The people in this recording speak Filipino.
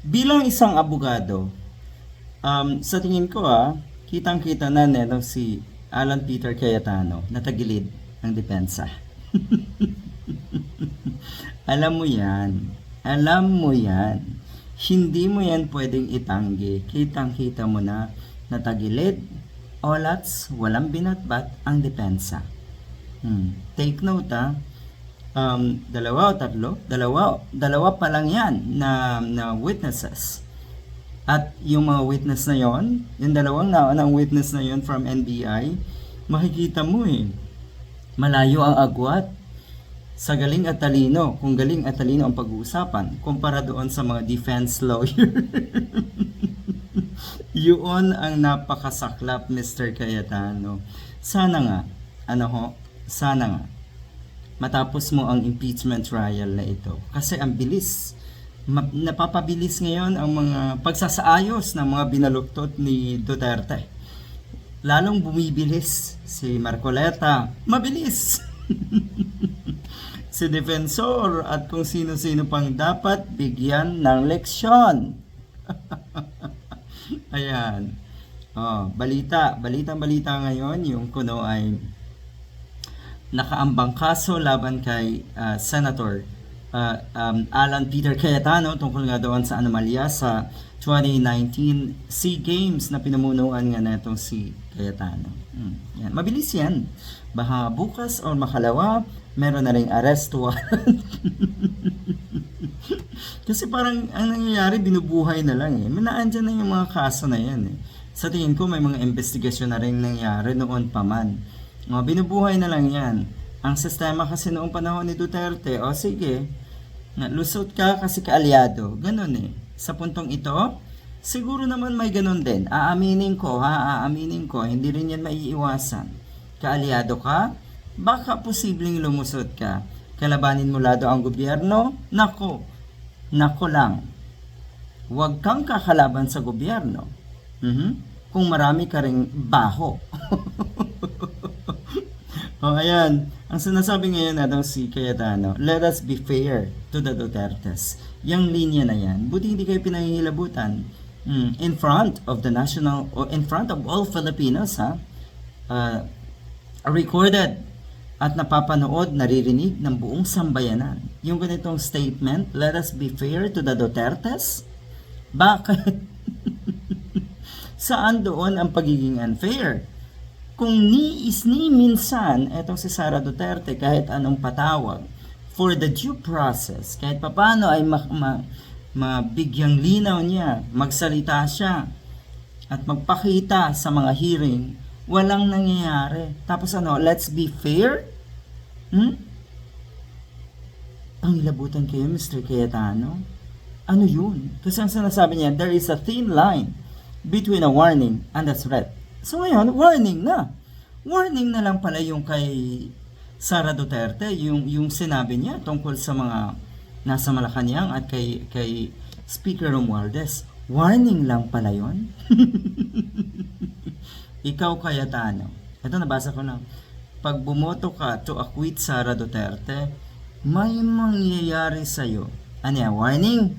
Bilang isang abogado, sa tingin ko kitang-kita na netong si Alan Peter Cayetano na tagilid ng depensa. Alam mo yan. Alam mo yan. Hindi mo yan pwedeng itanggi. Kitang-kita mo na natagilid, olats, walang binatbat ang depensa. Take note dalawa o tatlo, dalawa pa lang yan na witnesses. At yung mga witness na yon, yung dalawang naunang witness na yon from NBI, makikita mo malayo ang agwat sa galing at talino. Kung galing at talino ang pag-uusapan, kumpara doon sa mga defense lawyer. Yun ang napakasaklap, Mr. Cayetano. Sana nga, sana nga, matapos mo ang impeachment trial na ito. Kasi ang bilis. Napapabilis ngayon ang mga pagsasaayos ng mga binaluktot ni Duterte. Lalong bumibilis si Marcoleta. Mabilis! Si Defensor at kung sino-sino pang dapat bigyan ng leksyon. Ayan. Balita ngayon, yung kuno ay nakaambang kaso laban kay Senator Alan Peter Cayetano tungkol nga doon sa anomalya sa 2019 SEA Games na pinamunuan nga netong si Cayetano. Yan. Mabilis yan. Baka bukas o makalawa, meron na ring arrest warrant. Kasi parang ang nangyayari, binubuhay na lang Naandyan na yung mga kaso na yan Sa tingin ko, may mga investigasyon na rin nangyari noon pa man. Binubuhay na lang yan. Ang sistema kasi noong panahon ni Duterte, sige, lusot ka kasi kaalyado. Ganun Sa puntong ito, siguro naman may ganun din. Aaminin ko, hindi rin yan maiiwasan. Kaalyado ka, baka posibleng lumusot ka. Kalabanin mo lado ang gobyerno, nako lang. Huwag kang kakalaban sa gobyerno. Kung marami ka ring baho. Ayan. Ang sinasabi ngayon na si Cayetano, let us be fair to the Dutertes. Yang linya na yan, buti hindi kayo pinangingilabutan in front of the national, or in front of all Filipinos, recorded at napapanood, naririnig ng buong sambayanan. Yung ganitong statement, let us be fair to the Dutertes. Bakit? Saan doon ang pagiging unfair? Kung ni minsan, etong si Sara Duterte, kahit anong patawag, for the due process, kahit papano ay mabigyang linaw niya, magsalita siya, at magpakita sa mga hearing, walang nangyayari. Tapos let's be fair? Pangilabutan kayo, Mr. Cayetano? Ano yun? Kasi ang sinasabi niya, there is a thin line between a warning and a threat. So ngayon, warning na. Warning na lang pala yung kay Sara Duterte, yung sinabi niya tungkol sa mga nasa Malacanang at kay Speaker Romualdez. Warning lang pala yun. Ikaw, Cayetano, ito nabasa ko lang. Pag bumoto ka to acquit Sara Duterte, may mangyayari sa'yo. Ano yan, warning?